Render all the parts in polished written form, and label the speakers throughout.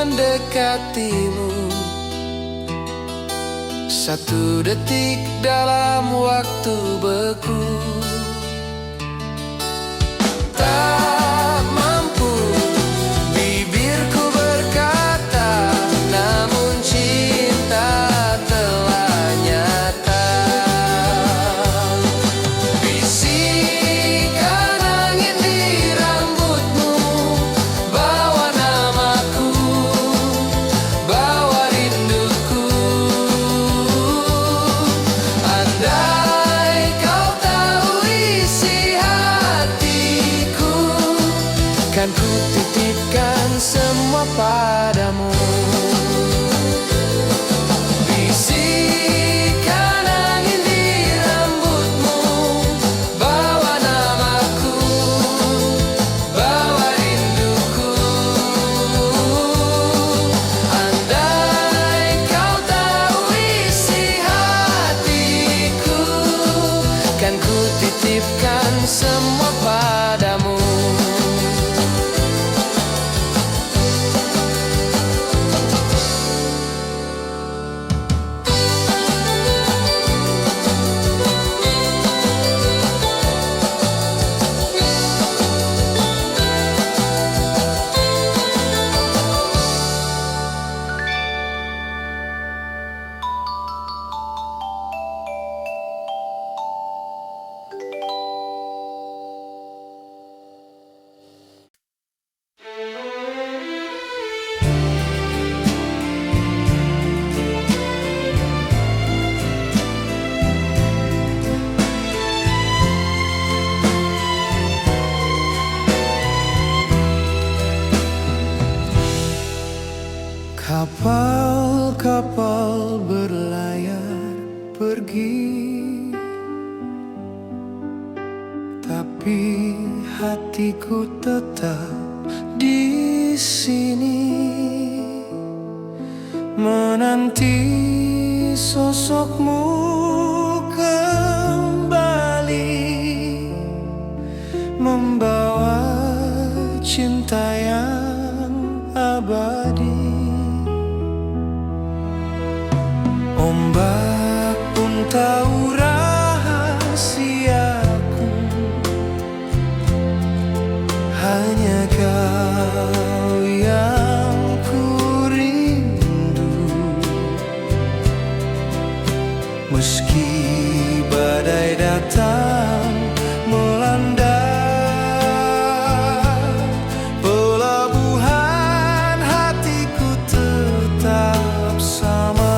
Speaker 1: mendekatimu. Satu detik dalam waktu beku. Tak mampu bibirku berkata, namun cinta telah nyata. Bisikan angin di rambutmu, bawa namaku, bawa rinduku. Andai kau tahu isi hatiku, kan ku titipkan semua padamu. Bisikan angin di rambutmu, bawa namaku, bawa rinduku. Andai kau tahu isi hatiku, kan ku titipkan semua padamu. Kapal-kapal berlayar pergi, tapi hatiku tetap di sini, menanti sosokmu kembali, membawa cinta yang abadi. Ombak pun tahu rahasiaku, hanya kau yang ku rindu. Meski badai datang melanda, pelabuhan hatiku tetap sama.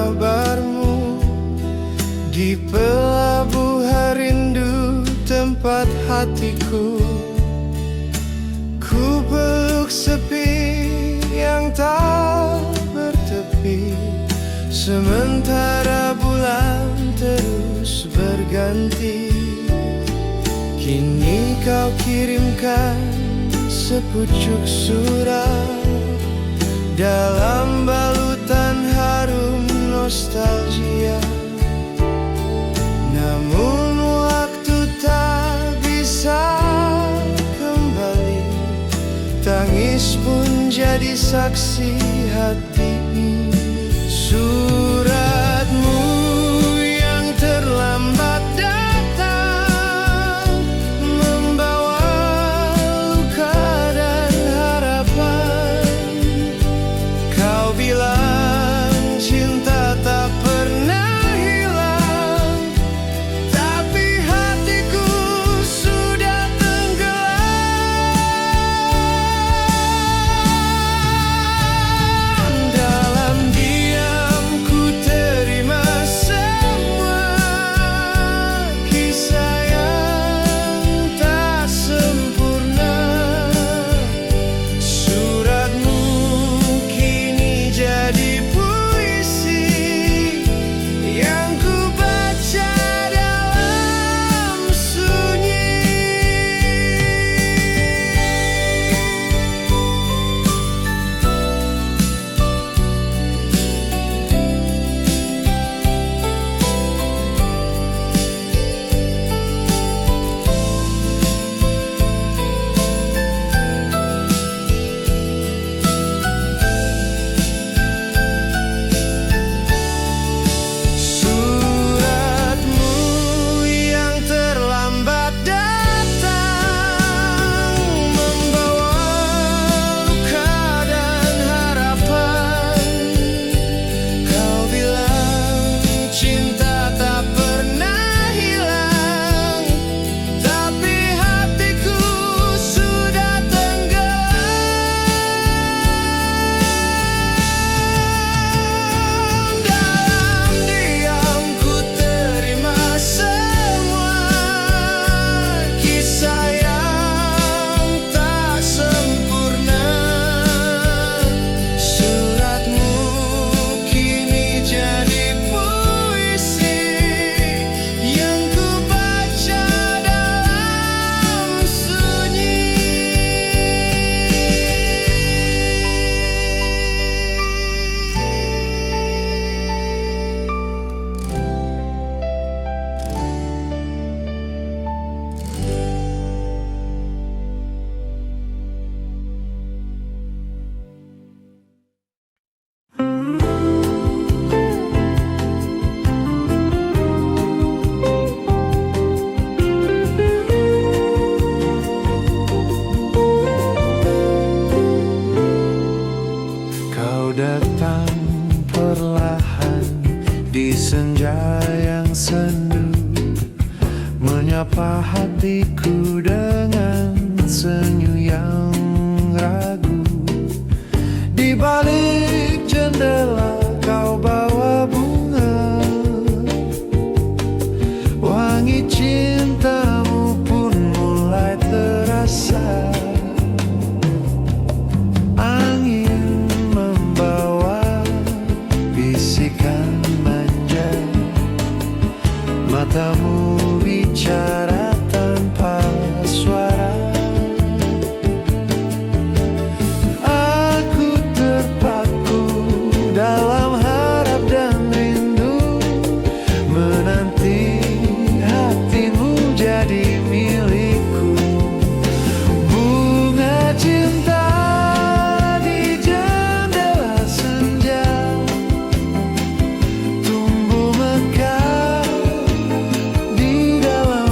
Speaker 1: kabarmu di pelabuhan rindu tempat hatiku. Ku peluk sepi yang tak bertepi, sementara bulan terus berganti. Kini kau kirimkan sepucuk surat dalam balutan harum nostalgia. Namun waktu tak bisa kembali, tangis pun jadi saksi hati ini. Suratmu yang terlambat datang membawa luka dan harapan. Kau bilang cinta tak pernah hilang, tapi hatiku sudah tenggelam. Dalam diam ku terima semua kisah yang tak sempurna. Suratmu kini jadi puisi yang ku baca dalam sunyi. Suratmu yang terlambat datang membawa luka dan harapan. Kau bilang cinta tak pernah hilang, tapi hatiku sudah tenggelam. Dalam diam ku terima semua kisah yang tak sempurna. Suratmu kini jadi puisi yang ku baca dalam sunyi. Kau datang perlahan di senja yang sendu, menyapa hatiku dengan senyum yang ragu. Di balik jendela kau bawa bunga, wangi cintamu pun mulai terasa. Angin membawa bisikan manja, matamu bicara tanpa suara. Aku terpaku dalam harap dan rindu, menanti hatimu jadi milikku. Bunga cinta di jendela senja tumbuh mekar di dalam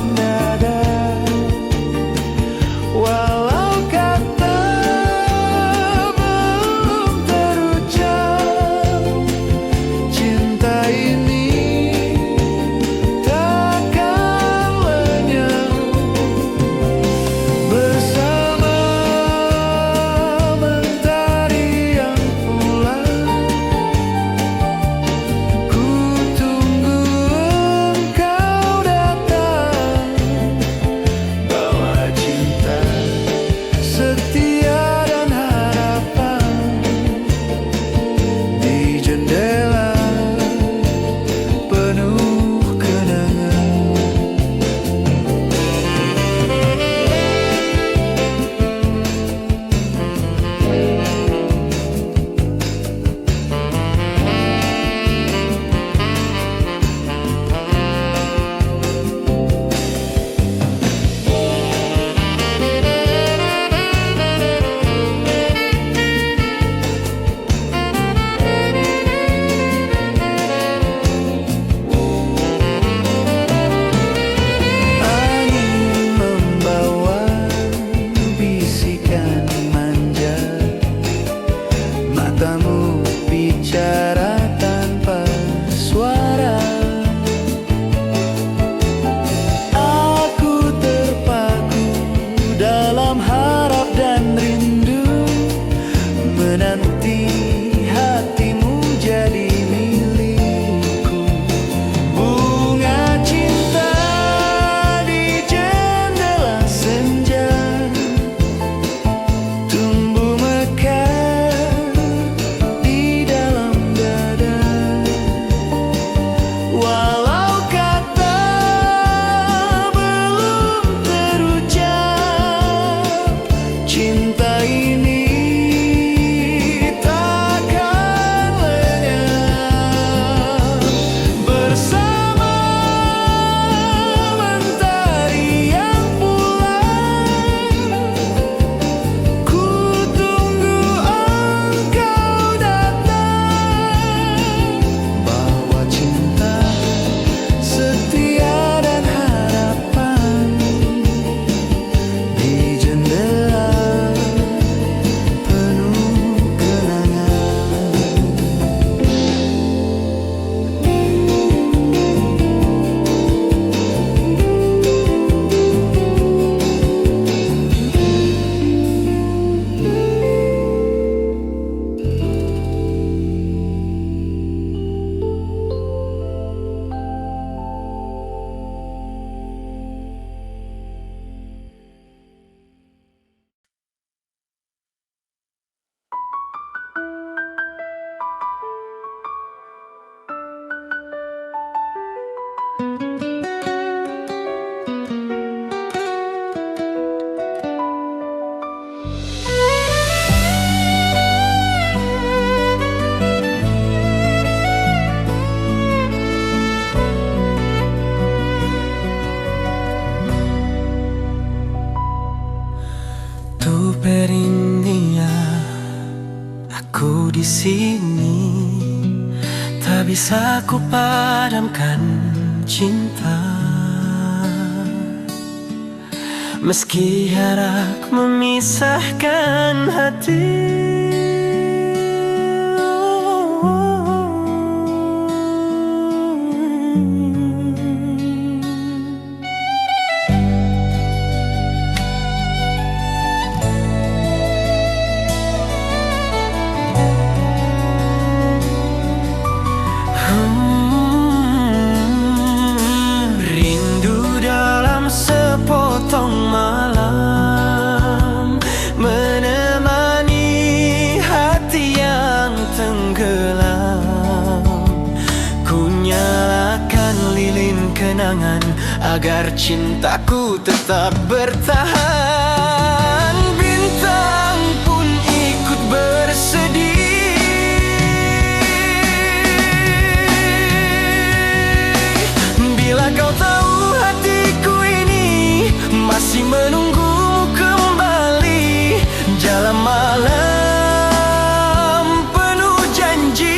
Speaker 2: bisa ku padamkan cinta, meski jarak memisahkan hati. Sepotong malam menemani hati yang tenggelam. Ku nyalakan lilin kenangan agar cintaku tetap bertahan. Bintang pun ikut bersedih bila kau tahu hatiku masih menunggumu kembali. Jalan malam penuh janji.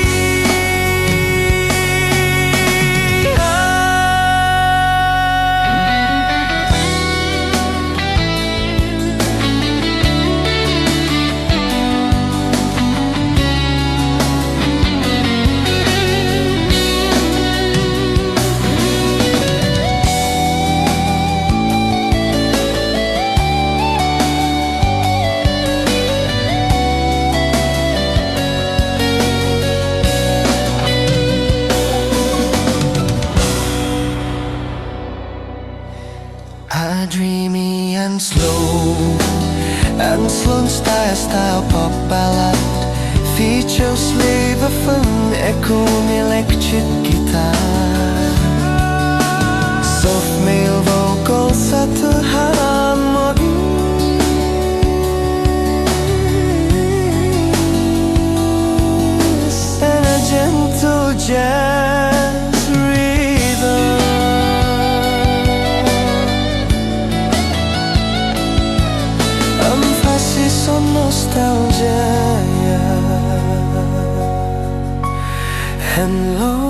Speaker 1: Dreamy and slow style pop ballad. Features lever van echoing electric guitar. Soft male vocals satu harmoni. And a gentle jazz rhythm. Nostalgia and longing.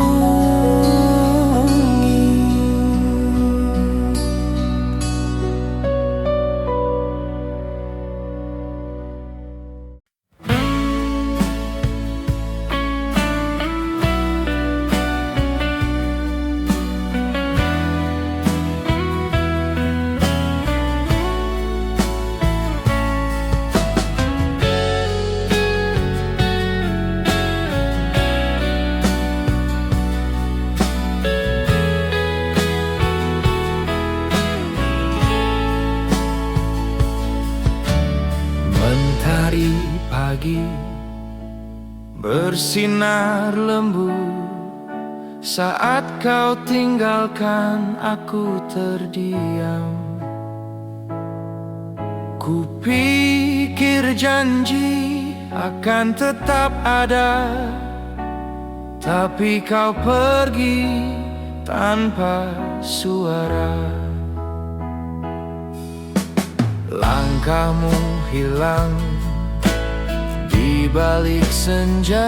Speaker 2: Mentari pagi bersinar lembut saat kau tinggalkan aku terdiam. Ku pikir janji akan tetap ada, tapi kau pergi tanpa suara. Langkahmu hilang di balik senja,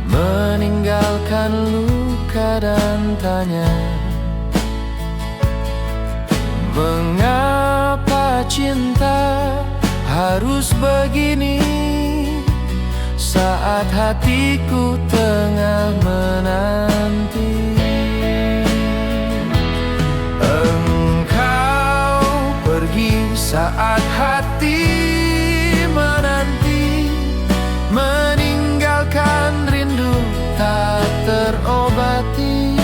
Speaker 2: meninggalkan luka dan tanya, mengapa cinta harus begini saat hatiku tengah menanti. Engkau pergi saat hati menanti, meninggalkan rindu tak terobati.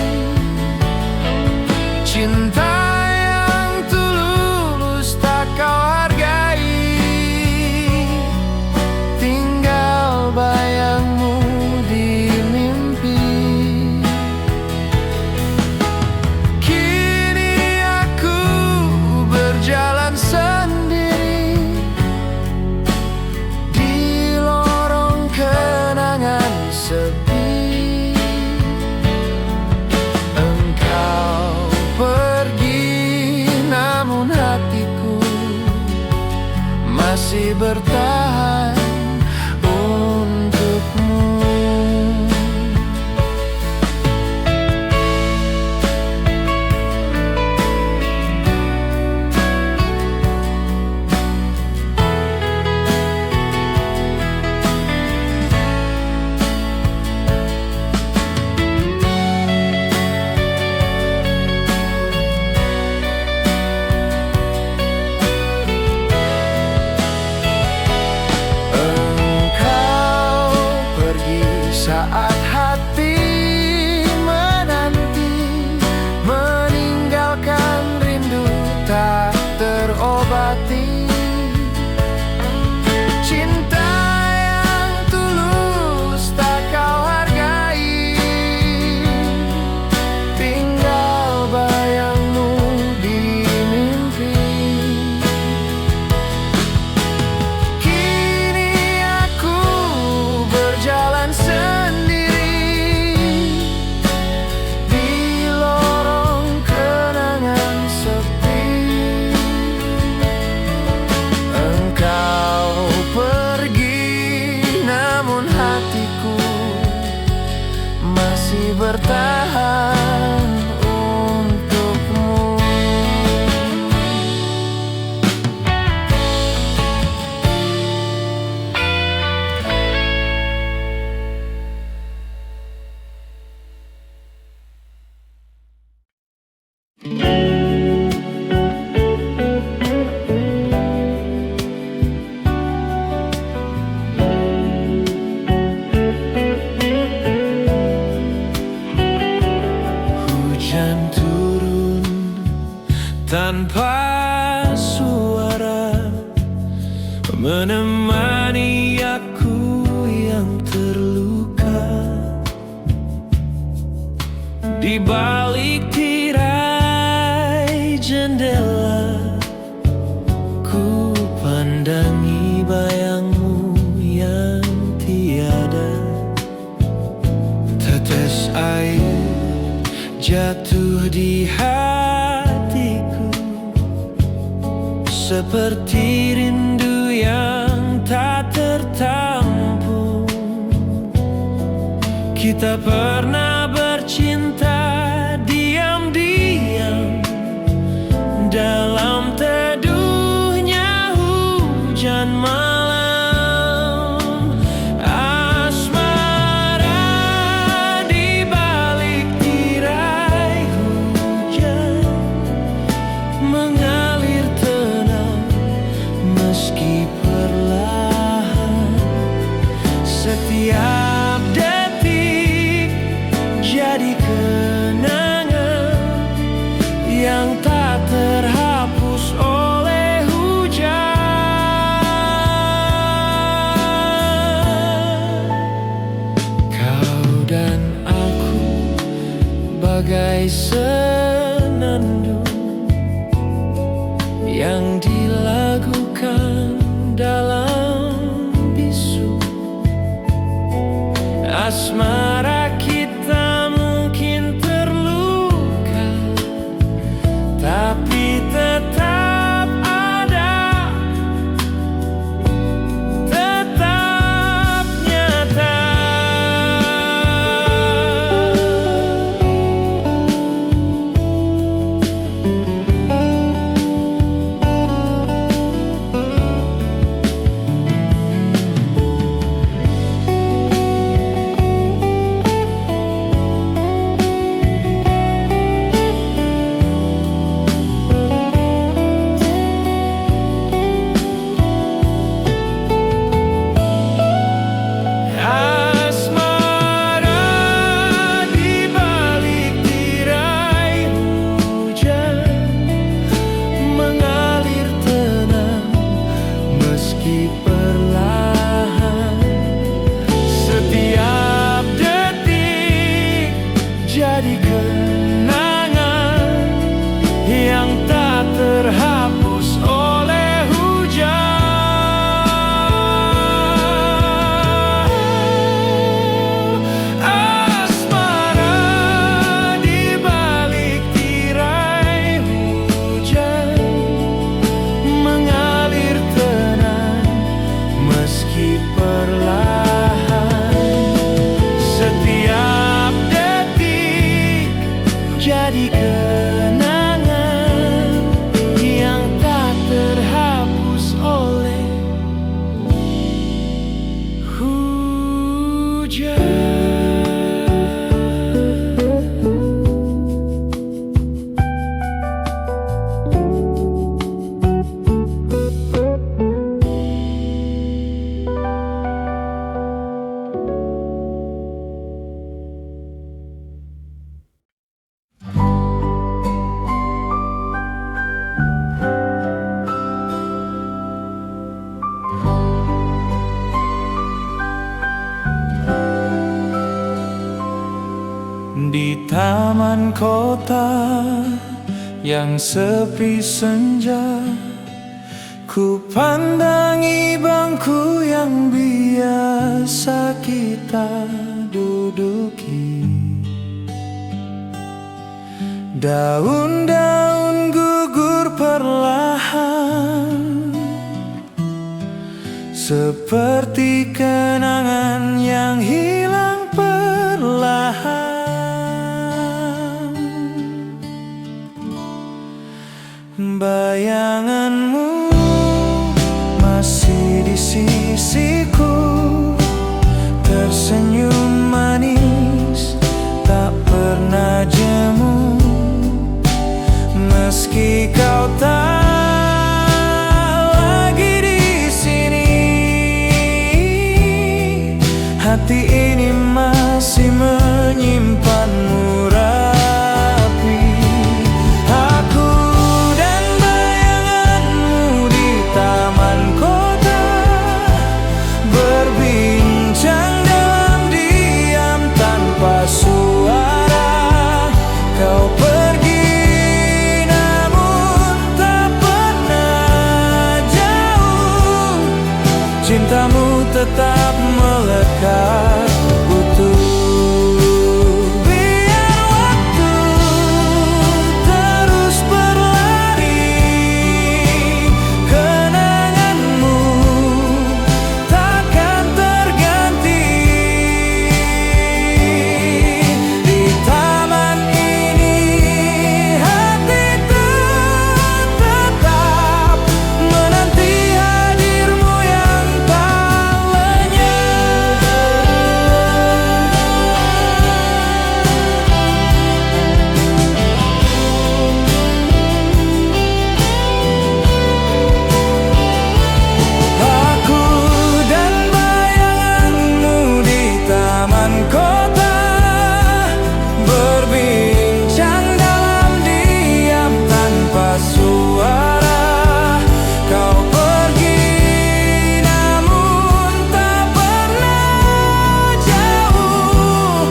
Speaker 2: Cinta yang tulus tak kau hargai, tinggal bayangmu di mimpi. Kini aku berjalan sendiri di lorong kenangan sepi. Engkau pergi, namun hatiku masih bertahan untukmu. masih bertahan untukmu.
Speaker 1: Hujan turun tanpa suara, menemani aku yang terluka. Di balik tirai jendela, ku pandangi bayangmu yang tiada. Tetes air jatuh di hatiku, seperti rindu yang tak tertampung. Kita pernah bercinta diam-diam dalam teduhnya hujan malam. Asmara di balik tirai hujan mengalir tenang meski perlahan. Setiap detik jadi kenangan yang tak terhapus oleh hujan. Kau dan aku bagai senandung yang dilagukan dalam bisu. Asmara kita mungkin terluka, tapi tetap ada, tetap nyata. Asmara di balik tirai hujan mengalir tenang meski perlahan. Setiap detik jadi kenangan yang tak terhapus oleh hujan. Asmara di balik tirai hujan mengalir tenang meski perlahan. Setiap detik jadi kenangan yang tak terhapus oleh hujan. Di taman kota yang sepi senja, ku pandangi bangku yang biasa kita duduki. Daun-daun gugur perlahan, seperti kenangan yang hilang perlahan. bayanganmu masih di sisiku, tersenyum manis tak pernah jemu. Meski kau tak lagi di sini, hati ini masih menyimpanmu rapi. Aku dan bayanganmu di taman kota, berbincang dalam diam tanpa suara. Kau pergi namun tak pernah jauh, cintamu tetap melekat utuh. Biar waktu terus berlari, kenanganmu takkan terganti. Di taman ini hati tetap menanti hadirmu yang tak lenyap. Aku dan bayanganmu di taman kota, berbincang dalam diam tanpa suara. Kau pergi namun tak pernah jauh,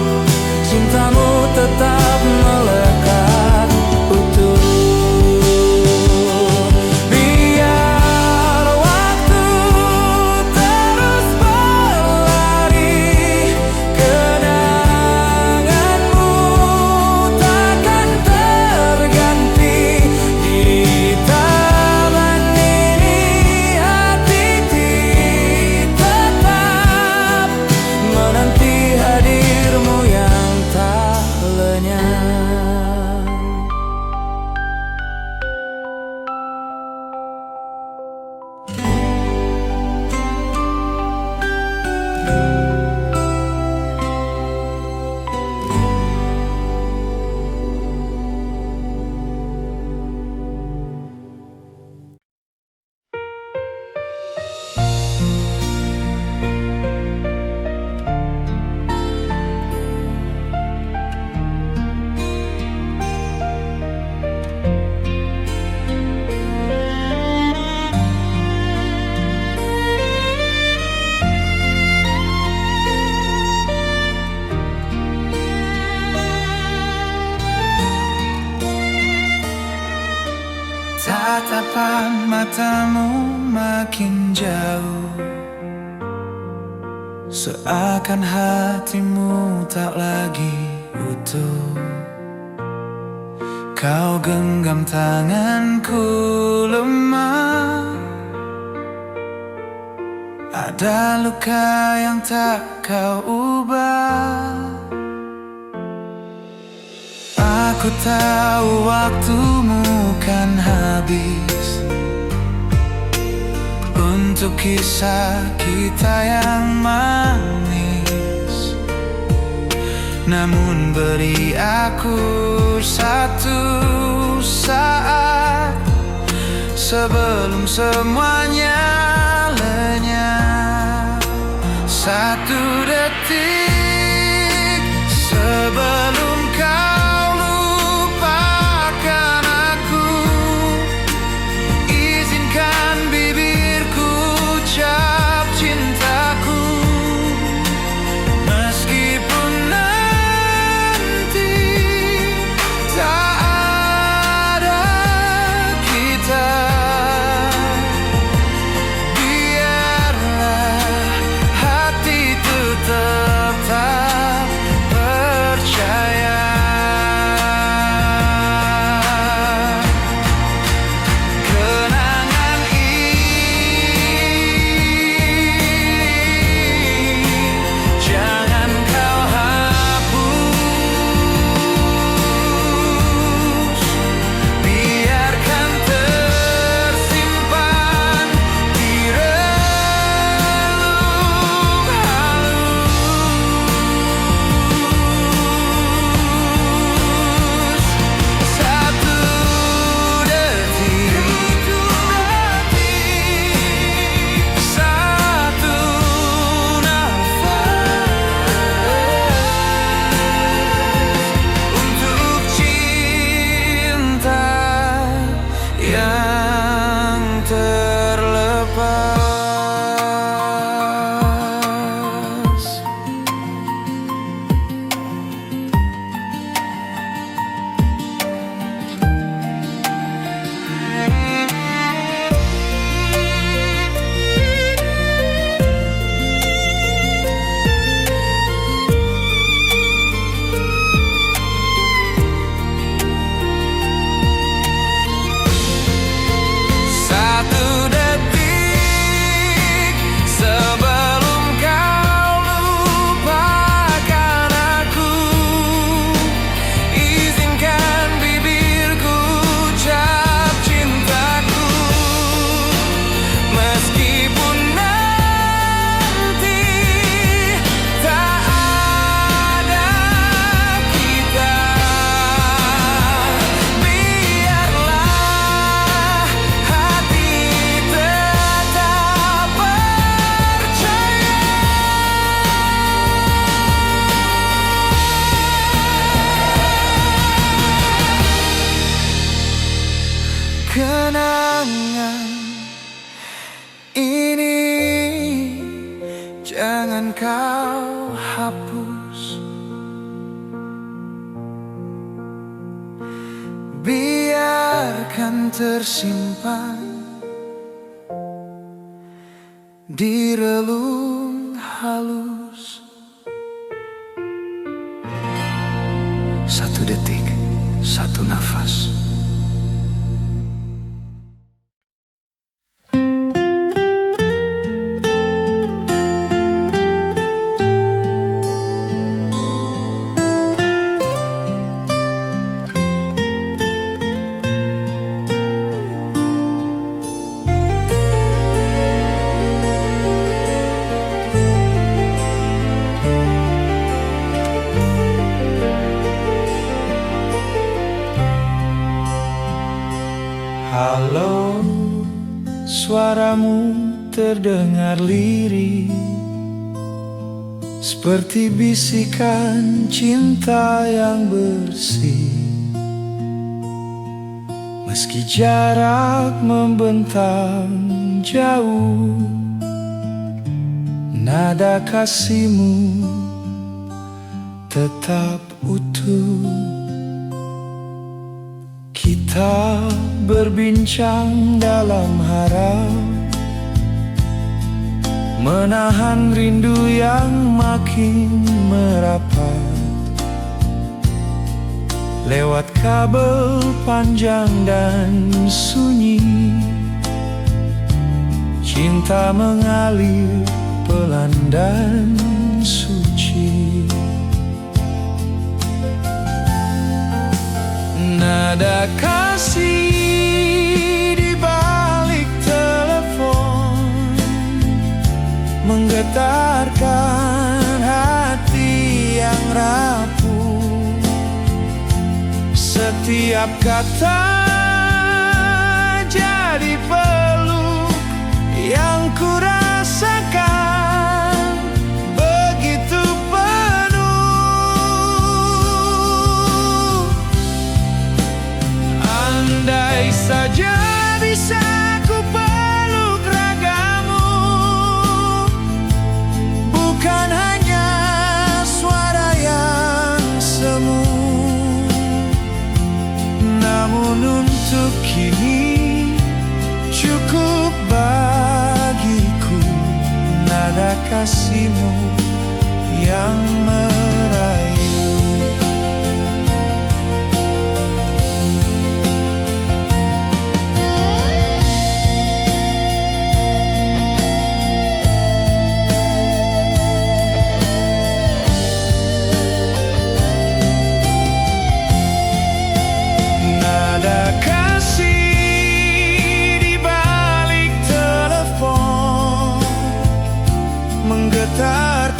Speaker 1: cintamu tetap melekat utuh. Biar waktu terus berlari, kenanganmu takkan terganti. Di taman ini hati tetap menanti hadirmu yang tak lenyap. Tatapan matamu makin jauh, seakan hatimu tak lagi utuh. Kau genggam tanganku lemah, ada luka yang tak kau ubah. Aku tahu waktumu kan habis untuk kisah kita yang manis. Namun beri aku satu saat sebelum semuanya lenyap. Satu detik sebelum kau lupakan aku, izinkan bibirku ucap cintaku. Meskipun nanti tak ada kita, biarlah hati tetap percaya. kenangan ini jangan kau hapus. Biarkan tersimpan di relung halus. 1 detik, 1 nafas. Halo, suaramu terdengar lirih, seperti bisikan cinta yang bersih. Meski jarak membentang jauh, nada kasihmu tetap utuh. Kita berbincang dalam harap, menahan rindu yang makin merapat. Lewat kabel panjang dan sunyi, cinta mengalir pelan dan suci. Nada kasih di balik telepon menggetarkan hati yang rapuh. Setiap kata jadi peluk yang kurasakan begitu penuh. Andai saja bisa ku peluk ragamu, bukan hanya suara yang semu, namun untuk kini cukup bagiku nada kasihmu yang merayu. Nada kasih di balik telepon menggetarkan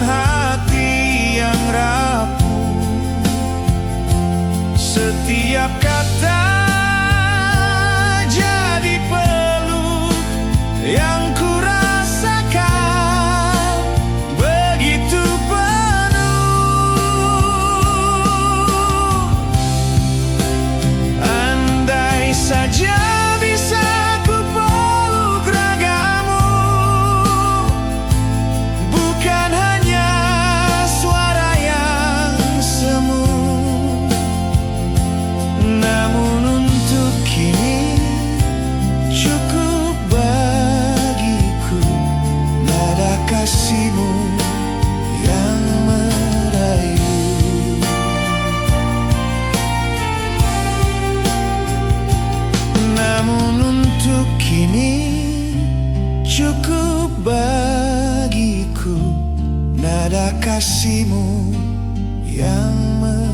Speaker 1: hati yang rapuh. Setiap kata jadi peluk yang kurasakan begitu penuh. Andai saja bisa ku peluk ragamu, bukan hanya suara yang semu, namun untuk kini cukup bagiku nada kasihmu yang merayu. Namun untuk kini cukup bagiku nada kasihmu yang merayu.